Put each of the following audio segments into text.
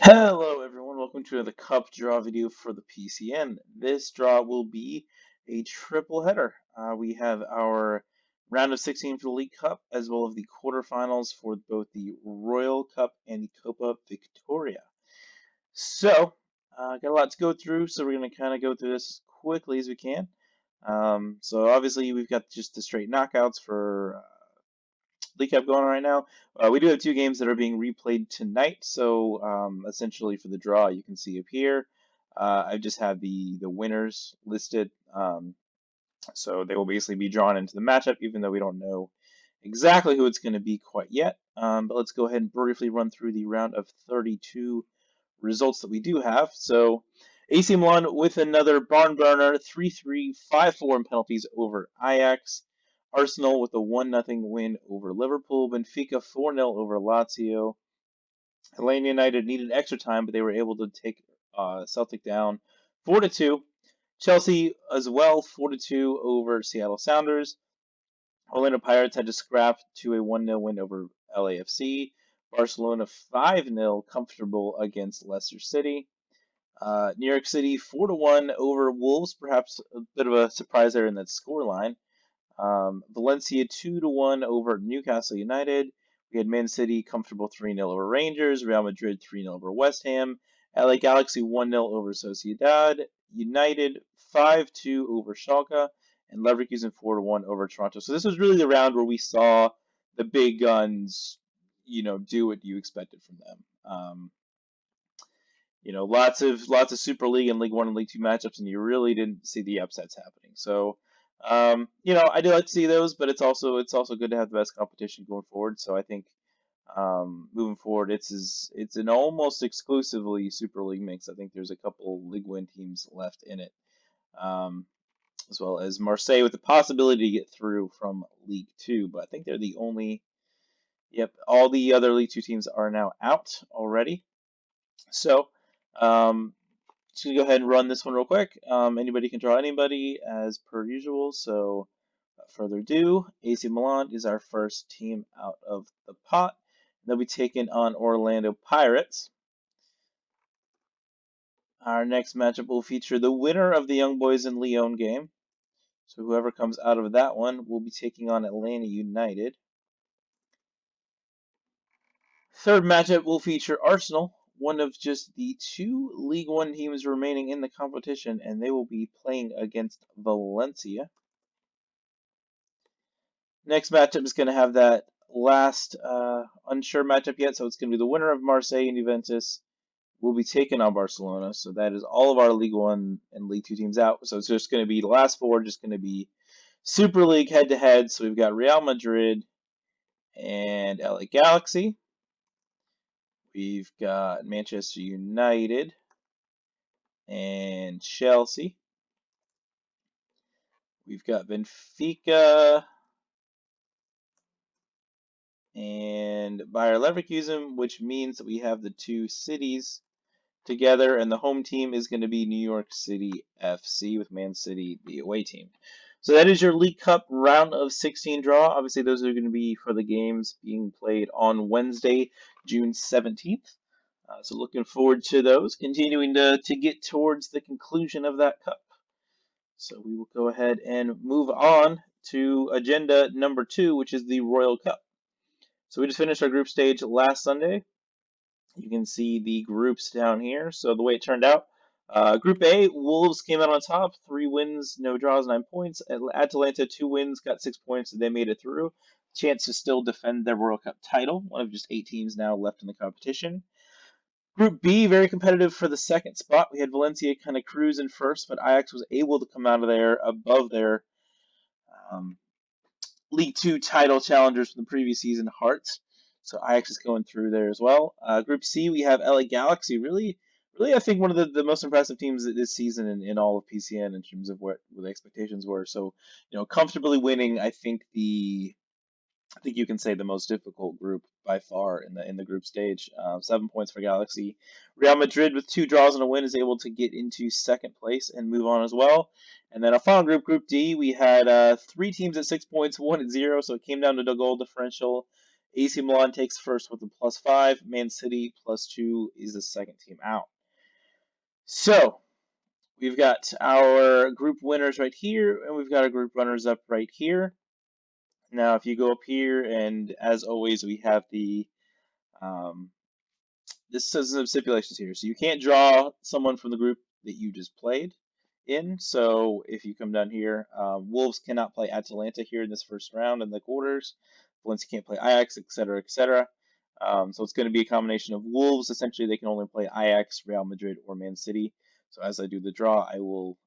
Hello everyone, welcome to the Cup draw video for the PCN. This draw will be a triple header. We have our round of 16 for the League Cup, as well as the quarterfinals for both the Royal Cup and the Coppa Victoria. So, got a lot to go through, so we're going to kind of go through this as quickly as we can. So obviously we've got just the straight knockouts for League Cup going on right now. We do have two games that are being replayed tonight. So essentially for the draw, you can see up here. I just have the winners listed. So they will basically be drawn into the matchup, even though we don't know exactly who it's going to be quite yet. But let's go ahead and briefly run through the round of 32 results that we do have. So AC Milan with another barn burner, 3-3, 5-4 in penalties over Ajax. Arsenal with a 1-0 win over Liverpool. Benfica 4-0 over Lazio. Atlanta United needed extra time, but they were able to take Celtic down 4-2. Chelsea as well, 4-2 over Seattle Sounders. Orlando Pirates had to scrap to a 1-0 win over LAFC. Barcelona 5-0 comfortable against Leicester City. New York City 4-1 over Wolves, perhaps a bit of a surprise there in that scoreline. Valencia 2-1 over Newcastle United. We had Man City comfortable 3-0 over Rangers. Real Madrid 3-0 over West Ham. LA Galaxy 1-0 over Sociedad. United 5-2 over Schalke. And Leverkusen 4-1 over Toronto. So this was really the round where we saw the big guns, do what you expected from them. Lots of Super League and League One and League Two matchups, and you really didn't see the upsets happening. So, I do like to see those, but it's also good to have the best competition going forward. So I think moving forward, it's an almost exclusively Super League mix. I think there's a couple League One teams left in it, um, as well as Marseille with the possibility to get through from League Two, but I think they're the only. Yep, all the other League Two teams are now out already. So, just gonna go ahead and run this one real quick. Anybody can draw anybody as per usual. So, without further ado, AC Milan is our first team out of the pot. They'll be taking on Orlando Pirates. Our next matchup will feature the winner of the Young Boys and Lyon game. So whoever comes out of that one will be taking on Atlanta United. Third matchup will feature Arsenal, one of just the two League One teams remaining in the competition, and they will be playing against Valencia. Next matchup is going to have that last unsure matchup yet, so it's going to be the winner of Marseille and Juventus will be taking on Barcelona. So that is all of our League One and League Two teams out. So it's just going to be the last four, just going to be Super League head to head. So we've got Real Madrid and LA Galaxy. We've got Manchester United and Chelsea. We've got Benfica and Bayer Leverkusen, which means that we have the two cities together, and the home team is going to be New York City FC with Man City, the away team. So that is your League Cup round of 16 draw. Obviously, those are going to be for the games being played on Wednesday, June 17th. So looking forward to those, continuing to get towards the conclusion of that cup. So we will go ahead and move on to agenda number 2, which is the Royal Cup. So we just finished our group stage last Sunday. You can see the groups down here. So the way it turned out, Group A, Wolves came out on top, 3 wins, no draws, 9 points. Atalanta, 2 wins, got 6 points, and they made it through. Chance to still defend their World Cup title, one of just 8 teams now left in the competition. Group B, very competitive for the second spot. We had Valencia kind of cruising first, but Ajax was able to come out of there above their um, League Two title challengers from the previous season, Hearts. So Ajax is going through there as well. Group C, we have LA Galaxy. Really, I think one of the most impressive teams this season in all of PCN in terms of what the expectations were. So, comfortably winning. I think you can say the most difficult group by far in the group stage. 7 points for Galaxy. Real Madrid with 2 draws and a win is able to get into second place and move on as well. And then our final group, Group D, we had 3 teams at 6 points, 1 at 0, so it came down to the goal differential. AC Milan takes first with a +5. Man City +2 is the second team out. So we've got our group winners right here, and we've got our group runners-up right here. Now, if you go up here, and as always, we have the this says some stipulations here. So you can't draw someone from the group that you just played in. So if you come down here, Wolves cannot play Atalanta here in this first round in the quarters. Valencia can't play Ajax, etc., etc. So it's going to be a combination of Wolves. Essentially, they can only play Ajax, Real Madrid, or Man City. So as I do the draw, I will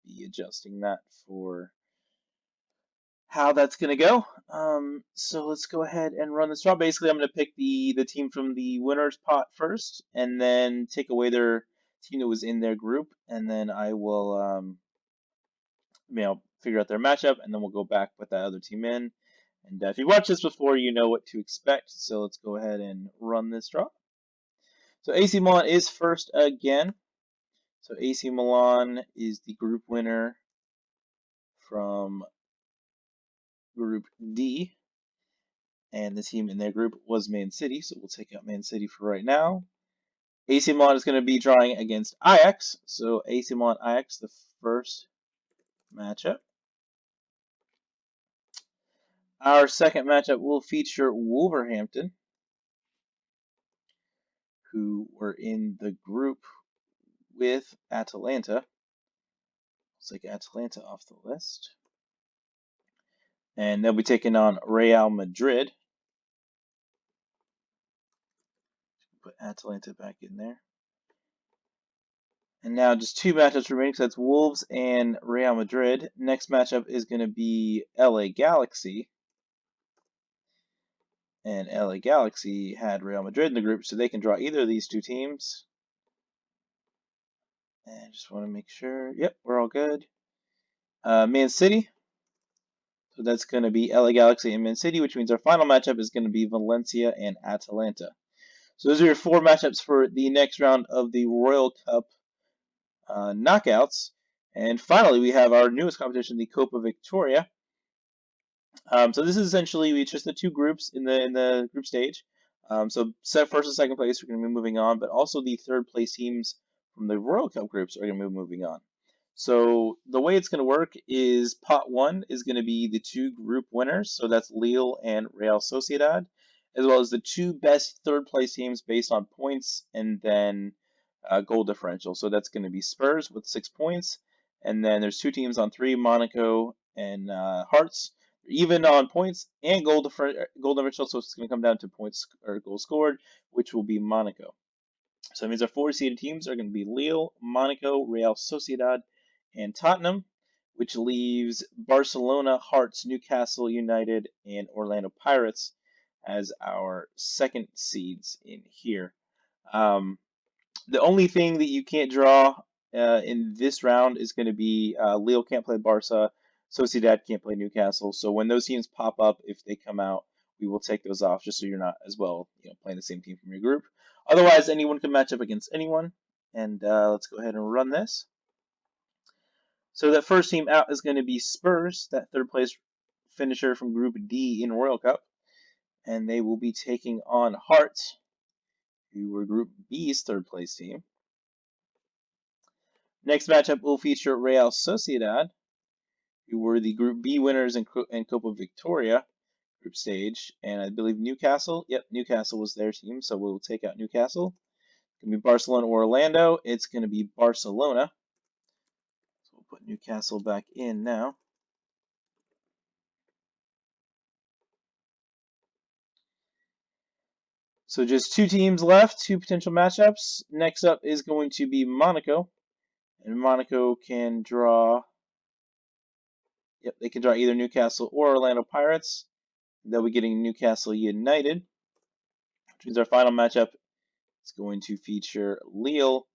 be adjusting that for how that's going to go. So let's go ahead and run this draw. Basically, I'm going to pick the team from the winner's pot first, and then take away their team that was in their group, and then I will, figure out their matchup, and then we'll go back with that other team in. And if you watched this before, you know what to expect. So let's go ahead and run this draw. So AC Milan is first again. So AC Milan is the group winner from Group D. And the team in their group was Man City, so we'll take out Man City for right now. AC Milan is going to be drawing against Ajax, so AC Milan Ajax, the first matchup. Our second matchup will feature Wolverhampton, who were in the group with Atalanta. Let's take Atalanta off the list. And they'll be taking on Real Madrid. Put Atalanta back in there. And now just two matchups remaining, so that's Wolves and Real Madrid. Next matchup is going to be LA Galaxy. And LA Galaxy had Real Madrid in the group, so they can draw either of these two teams. And just want to make sure. Yep, we're all good. Man City. So that's going to be LA Galaxy and Man City, which means our final matchup is going to be Valencia and Atalanta. So those are your four matchups for the next round of the Royal Cup knockouts. And finally, we have our newest competition, the Coppa Victoria. So this is essentially just the two groups in the group stage. So first and second place are going to be moving on, but also the third place teams from the Royal Cup groups are going to be moving on. So the way it's going to work is pot one is going to be the two group winners. So that's Lille and Real Sociedad, as well as the two best third place teams based on points and then goal differential. So that's going to be Spurs with 6 points, and then there's two teams on 3, Monaco and Hearts, even on points and goal differential. So it's going to come down to points or goals scored, which will be Monaco. So that means our 4 seeded teams are going to be Lille, Monaco, Real Sociedad, and Tottenham, which leaves Barcelona, Hearts, Newcastle United, and Orlando Pirates as our second seeds in here. The only thing that you can't draw in this round is going to be Lille can't play Barca, Sociedad can't play Newcastle. So when those teams pop up, if they come out, we will take those off just so you're not as well, playing the same team from your group. Otherwise, anyone can match up against anyone. And let's go ahead and run this. So that first team out is going to be Spurs, that third place finisher from Group D in Royal Cup. And they will be taking on Hearts, who were Group B's third place team. Next matchup will feature Real Sociedad, who were the Group B winners in Coppa Victoria group stage. And I believe Newcastle, yep, Newcastle was their team, so we'll take out Newcastle. It's going to be Barcelona or Orlando. It's going to be Barcelona. So we'll put Newcastle back in now. So just two teams left, two potential matchups. Next up is going to be Monaco. And Monaco can draw, yep, they can draw either Newcastle or Orlando Pirates. They'll be getting Newcastle United, which means our final matchup is going to feature Lille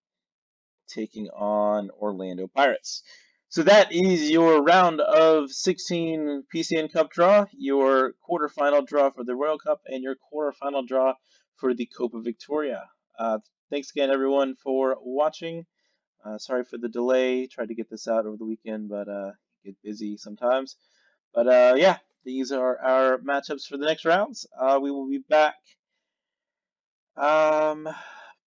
taking on Orlando Pirates. So that is your round of 16 PCN Cup draw, your quarterfinal draw for the Royal Cup, and your quarterfinal draw for the Coppa Victoria. Thanks again, everyone, for watching. Sorry for the delay. Tried to get this out over the weekend, but get busy sometimes. But yeah, these are our matchups for the next rounds. We will be back um,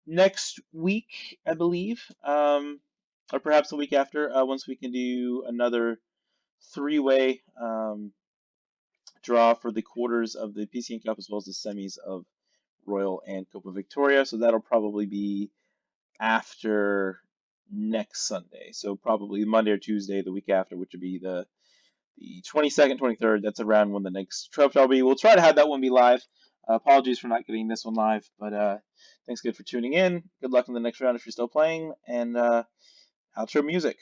next week, I believe, or perhaps the week after, once we can do another three-way draw for the quarters of the PCN Cup as well as the semis of Royal and Coppa Victoria. So that'll probably be after next Sunday. So probably Monday or Tuesday, the week after, which would be the 22nd, 23rd. That's around when the next trophy will be. We'll try to have that one be live. Apologies for not getting this one live, but thanks again for tuning in. Good luck in the next round if you're still playing, and outro music.